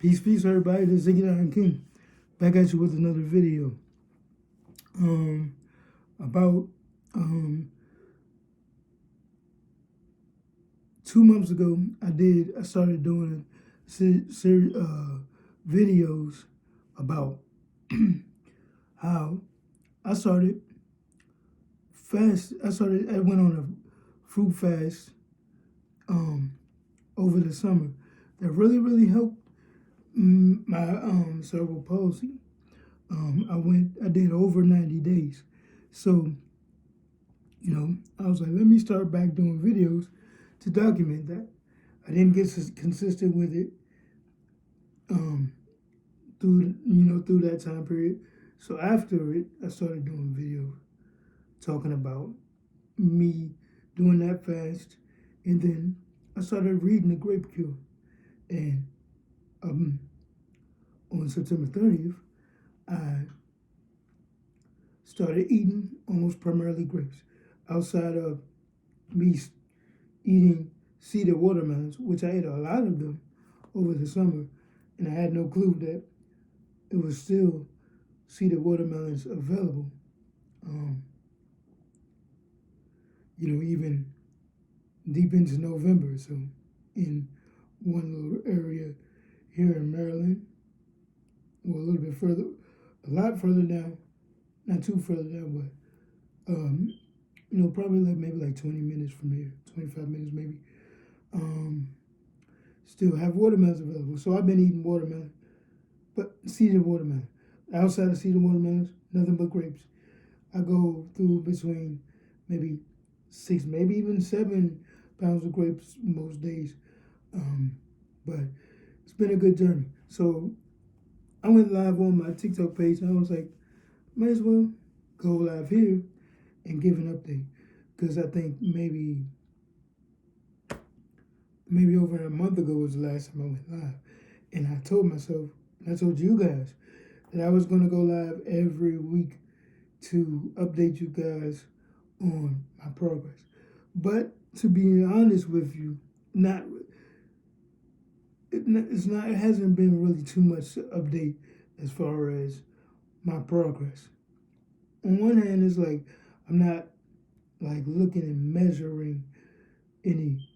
Peace, everybody. This is Ziggy King. Back at you with another video. About 2 months ago, I started doing videos about how I started I went on a fruit fast over the summer that really helped my cerebral palsy. I did over 90 days. So, I was like, let me start back doing videos to document that. I didn't get consistent with it through that time period. So after it, I started doing videos talking about me doing that fast. And then I started reading the Grape Cure. And on September 30th, I started eating almost primarily grapes. Outside of me eating seeded watermelons, which I ate a lot of them over the summer, and I had no clue that it was still seeded watermelons available. Even deep into November. So in one little area here in Maryland, or a little bit further, a lot further down, not too further down, but probably maybe 20 minutes from here, 25 minutes maybe. Still have watermelons available. So I've been eating watermelon, but seeded watermelon. Outside of seeded watermelons, nothing but grapes. I go through between maybe 6, maybe even 7 pounds of grapes most days. But it's been a good journey. So I went live on my TikTok page, and I was like, might as well go live here and give an update. Because I think maybe over a month ago was the last time I went live. And I told myself, and I told you guys, that I was going to go live every week to update you guys on my progress. But to be honest with you, it hasn't been really too much to update as far as my progress. On one hand, it's like I'm not like looking and measuring any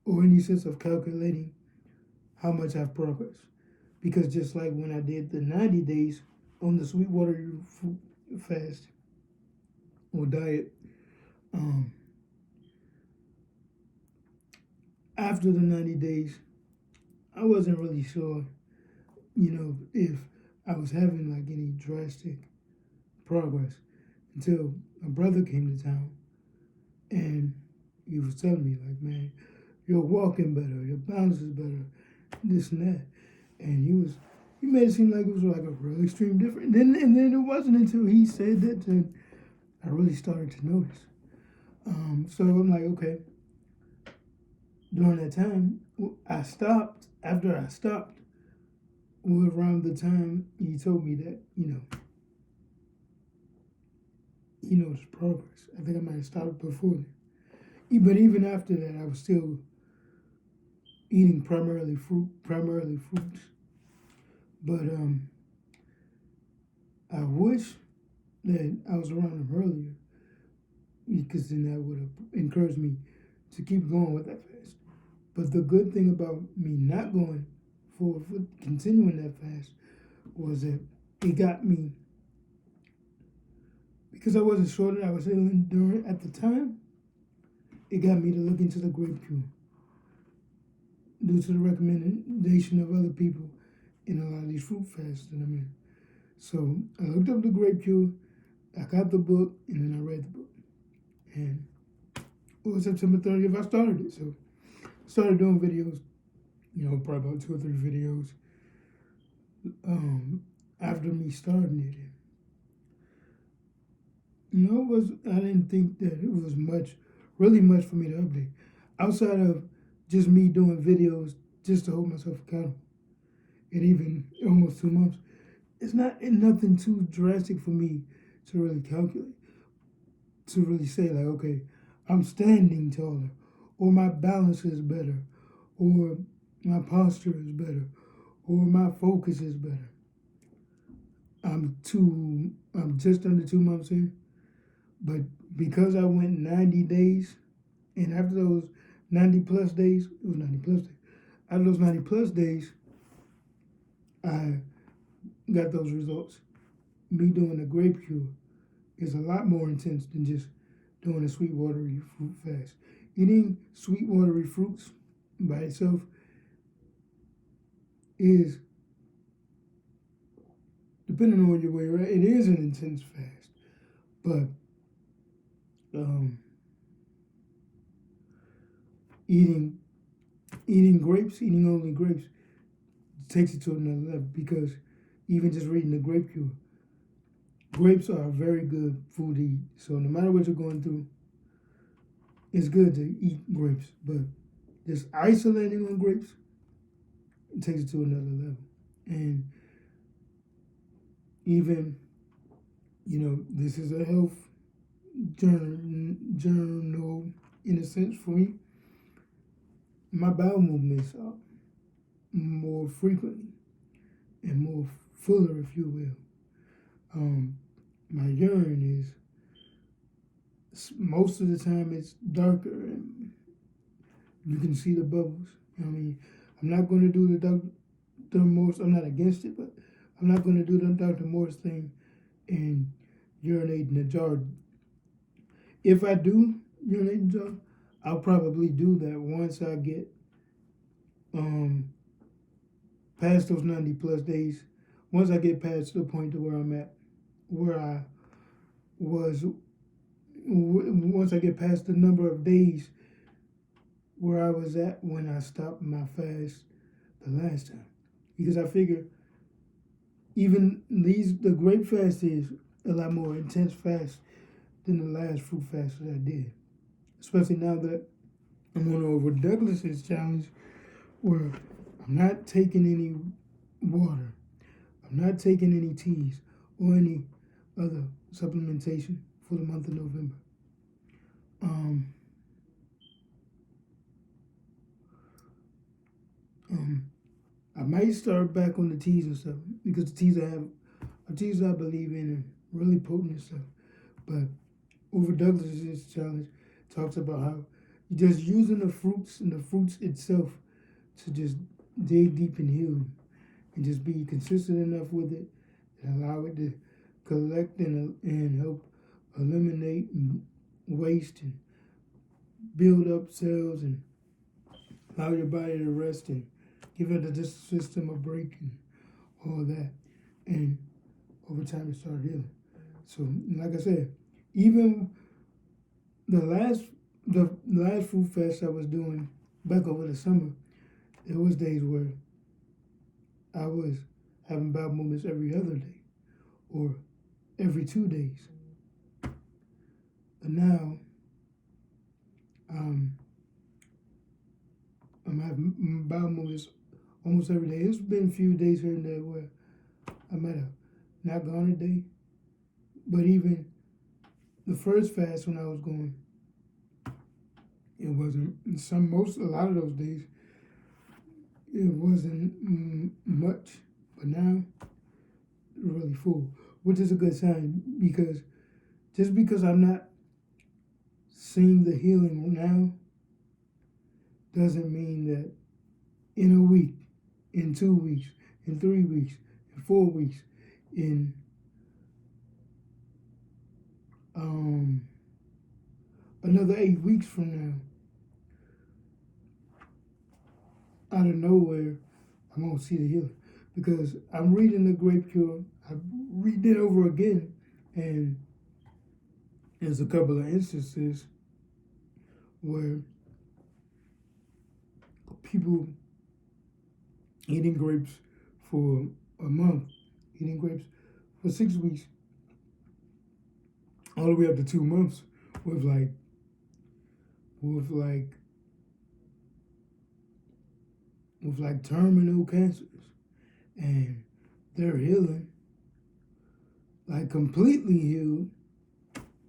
or any sense of calculating how much I've progressed. Because just like when I did the 90 days on the Sweetwater fast or diet, after the 90 days, I wasn't really sure, if I was having like any drastic progress until my brother came to town and he was telling me like, man, you're walking better, your balance is better, this and that. And he made it seem like it was like a real extreme difference. And then it wasn't until he said that I really started to notice. So I'm like, okay. During that time, after I stopped, around the time he told me that, he noticed progress. I think I might have stopped before then. But even after that, I was still eating primarily fruits. But I wish that I was around him earlier, because then that would have encouraged me to keep going with that fast. But the good thing about me not going forward for continuing that fast was that it got me, because I wasn't sure that I was feeling during at the time, it got me to look into the Grape Cure due to the recommendation of other people in a lot of these fruit fasts that I'm in. So I looked up the Grape Cure, I got the book, and then I read the book. And on September 30th, I started it. So I started doing videos, probably about 2 or 3 videos after me starting it. I didn't think that it was really much for me to update. Outside of just me doing videos just to hold myself accountable. And even almost 2 months. It's nothing too drastic for me to really calculate. To really say like, okay, I'm standing taller, or my balance is better, or my posture is better, or my focus is better. I'm just under 2 months in, but because I went 90 days, and after those 90 plus days, it was 90 plus days. After those 90 plus days, I got those results. Me doing a grape cure is a lot more intense than just doing a sweet watery fruit fast. Eating sweet watery fruits by itself is, depending on your way, right? It is an intense fast, but eating eating only grapes takes it to another level, because even just reading the Grape Cure, grapes are a very good food to eat. So no matter what you're going through, it's good to eat grapes. But just isolating on grapes, it takes it to another level. And even, this is a health journal in a sense for me. My bowel movements are more frequently and more fuller, if you will. My urine is, most of the time, it's darker and you can see the bubbles. I mean, I'm not going to do the Dr. Morse. I'm not against it, but I'm not going to do the Dr. Morse thing and urinate in a jar. If I do urinate in a jar, I'll probably do that once I get past those 90 plus days. Once I get past the point to where I'm at, where I was, once I get past the number of days where I was at when I stopped my fast the last time. Because I figure even the grape fast is a lot more intense fast than the last fruit fast that I did. Especially now that I'm on over Douglas's challenge, where I'm not taking any water, I'm not taking any teas or any other supplementation for the month of November. I might start back on the teas and stuff, because the teas I believe in and really potent and stuff. But over Douglas's challenge talks about how just using the fruits and the fruits itself to just dig deep and heal, and just be consistent enough with it and allow it to collect and help eliminate waste and build up cells and allow your body to rest and give the system a break and all that. And over time it started healing. So like I said, even the last fruit fast I was doing back over the summer, there was days where I was having bowel movements every other day or every 2 days. But now I'm having bowel movements almost every day. It's been a few days here and there where I might have not gone a day. But even the first fast when I was going, it wasn't a lot of those days it wasn't much. But now it's really full, which is a good sign, because just because I'm not seeing the healing now doesn't mean that in a week, in 2 weeks, in 3 weeks, in 4 weeks, in another 8 weeks from now, out of nowhere, I'm going to see the healing. Because I'm reading the Grape Cure, I read it over again, and there's a couple of instances where people eating grapes for a month, eating grapes for 6 weeks, all the way up to 2 months with terminal cancers, and they're healing, like completely healed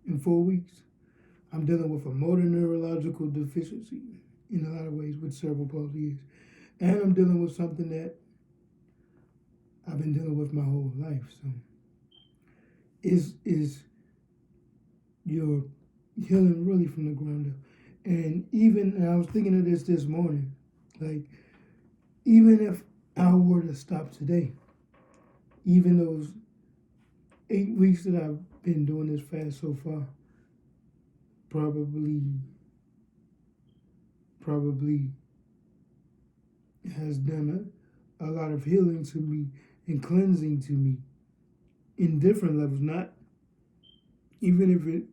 in 4 weeks. I'm dealing with a motor neurological deficiency in a lot of ways with cerebral palsy, and I'm dealing with something that I've been dealing with my whole life. So is you're healing really from the ground up. And I was thinking of this morning, like even if I were to stop today, even those 8 weeks that I've been doing this fast so far, probably has done a lot of healing to me and cleansing to me in different levels. Not even if it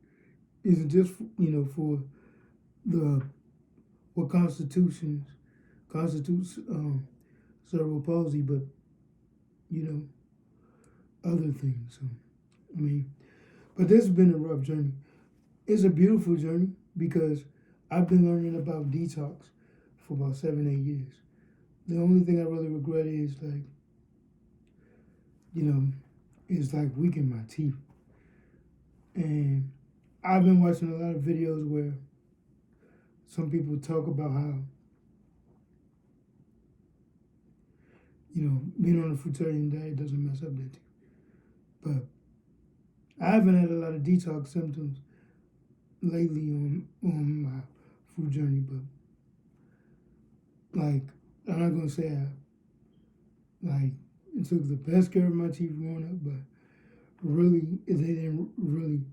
isn't just for the what constitutes cerebral palsy, but you know other things. So I mean, but this has been a rough journey. It's a beautiful journey because I've been learning about detox for about 7, 8 years. The only thing I really regret is is like weakening my teeth. And I've been watching a lot of videos where some people talk about how, being on a fruitarian diet doesn't mess up their teeth. But I haven't had a lot of detox symptoms lately on my food journey, but like I'm not gonna say I took the best care of my teeth growing up, but really they didn't really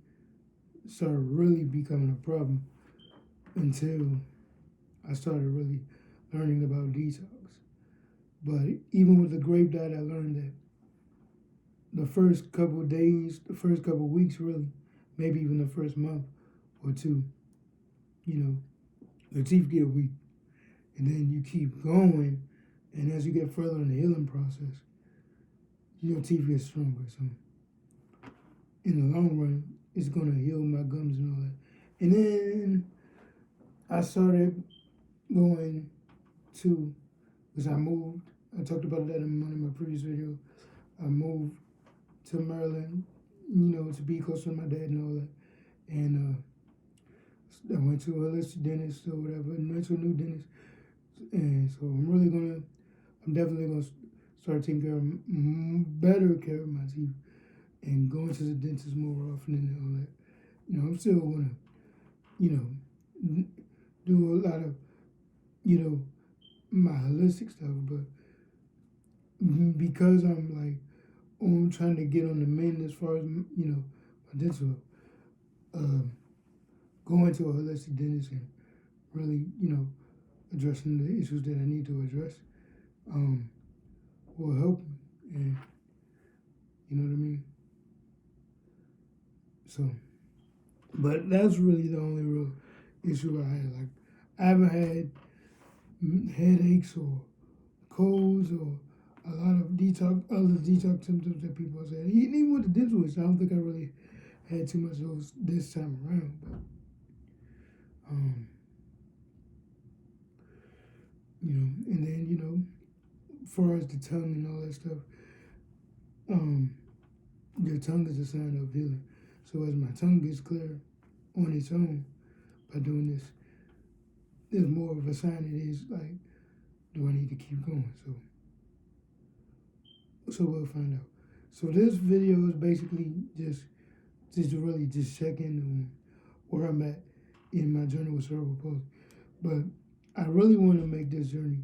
start really becoming a problem until I started really learning about detox. But even with the grape diet, I learned that the first couple of days, the first couple of weeks, really, maybe even the first month or two, the teeth get weak, and then you keep going, and as you get further in the healing process, your teeth get stronger. So in the long run, it's gonna heal my gums and all that. And then I started going to, because I moved. I talked about that in one of my previous videos. I moved to Maryland, to be close to my dad and all that. And I went to a holistic dentist or whatever, and went to a new dentist. And so I'm definitely gonna start taking better care of my teeth and going to the dentist more often and all that. I'm still gonna, do a lot of, my holistic stuff, but because I'm trying to get on the mend as far as my dental, going to a holistic dentist and really addressing the issues that I need to address will help me, and you know what I mean. So, but that's really the only real issue I had. Like I haven't had headaches or colds or a lot of other detox symptoms that people have said. Even with the dentist, I don't think I really had too much of those this time around. But and then as far as the tongue and all that stuff, your tongue is a sign of healing. So as my tongue gets clear on its own by doing this, there's more of a sign it is like, do I need to keep going? So we'll find out. So this video is basically just to really just check in on where I'm at in my journey with cerebral palsy. But I really want to make this journey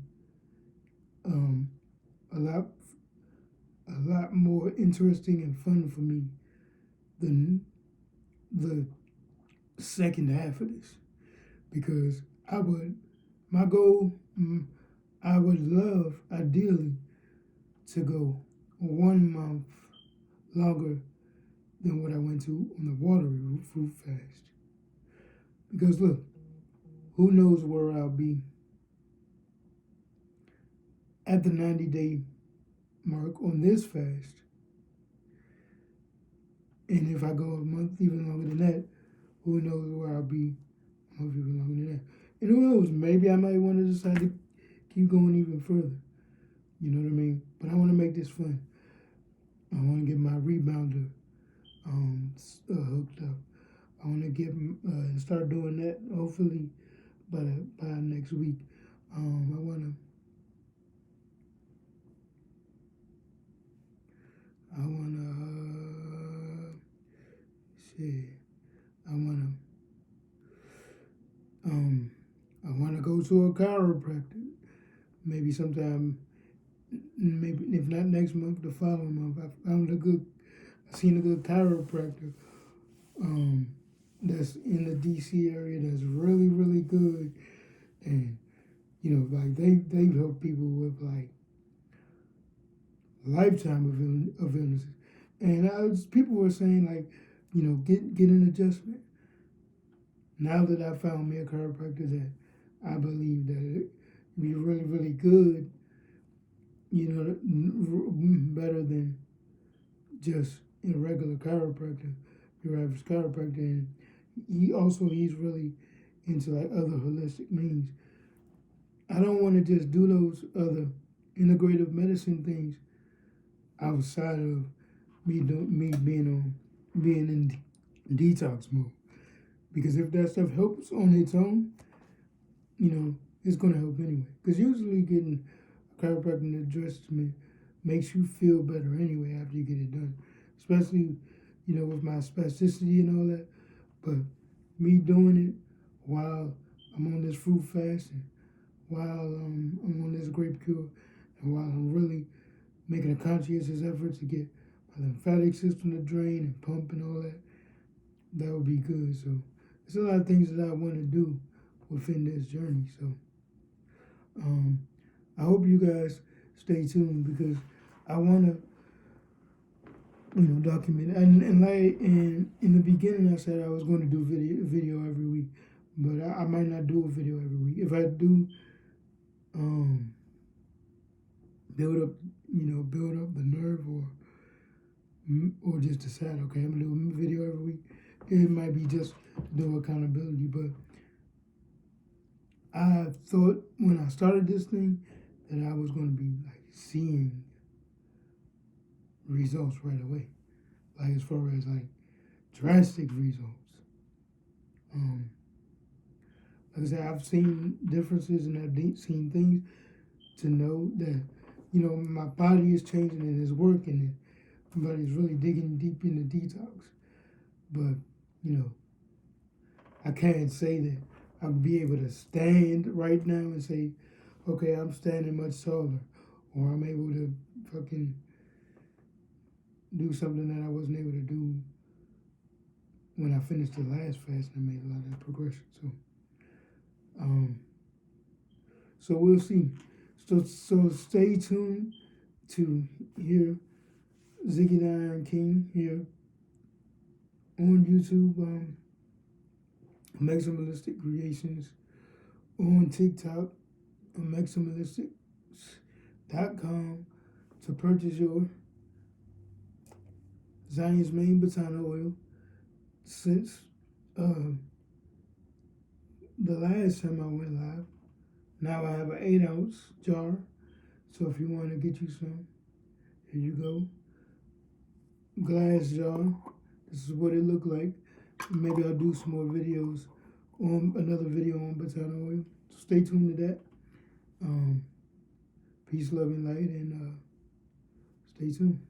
a lot more interesting and fun for me than the second half of this, because my goal, I would love ideally to go 1 month longer than what I went to on the watery fruit fast. Because look, who knows where I'll be at the 90-day mark on this fast. And if I go a month even longer than that, who knows where I'll be a month even longer than that. And who knows, maybe I might want to decide to keep going even further. You know what I mean? But I want to make this fun. I want to get my rebounder hooked up. I want to get start doing that hopefully by next week. I want to shit, I wanna I wanna go to a chiropractor. Maybe sometime, maybe if not next month, the following month. I seen a good chiropractor that's in the DC area that's really, really good. And, like they've helped people with like lifetime of illnesses. And people were saying like, get an adjustment. Now that I found me a chiropractor that I believe that it be really, really good, better than just a regular chiropractor, your average chiropractor. And he's really into like other holistic means. I don't want to just do those other integrative medicine things outside of me being in detox mode. Because if that stuff helps on its own, it's gonna help anyway. Because usually getting a chiropractic adjustment makes you feel better anyway after you get it done. Especially, with my spasticity and all that. But me doing it while I'm on this fruit fast and while I'm on this Grape Cure and while I'm really making a conscientious effort to get my lymphatic system to drain and pump and all that, that would be good. So there's a lot of things that I want to do within this journey. So I hope you guys stay tuned because I want to, document. And like in the beginning, I said I was going to do video every week, but I might not do a video every week. If I do, build up the nerve or just decide, okay, I'm gonna do a video every week. It might be just do accountability, but I thought when I started this thing that I was gonna be like seeing results right away, like as far as like drastic results. Like I said, I've seen differences and I've seen things to know that my body is changing and it's working. And my body's really digging deep into detox, but I can't say that I'll be able to stand right now and say, okay, I'm standing much taller, or I'm able to fucking do something that I wasn't able to do when I finished the last fast and I made a lot of that progression. So we'll see. So stay tuned to hear Ziggy the Iron King here on YouTube, Maximalistic Creations, on TikTok, maximalistic.com to purchase your Zion's Main Batana Oil. Since the last time I went live, now I have an 8-ounce jar. So if you want to get you some, here you go. Glass jar. This is what it looked like. Maybe I'll do some more videos on another video on Batana Oil. So stay tuned to that. Peace, love, and light, and stay tuned.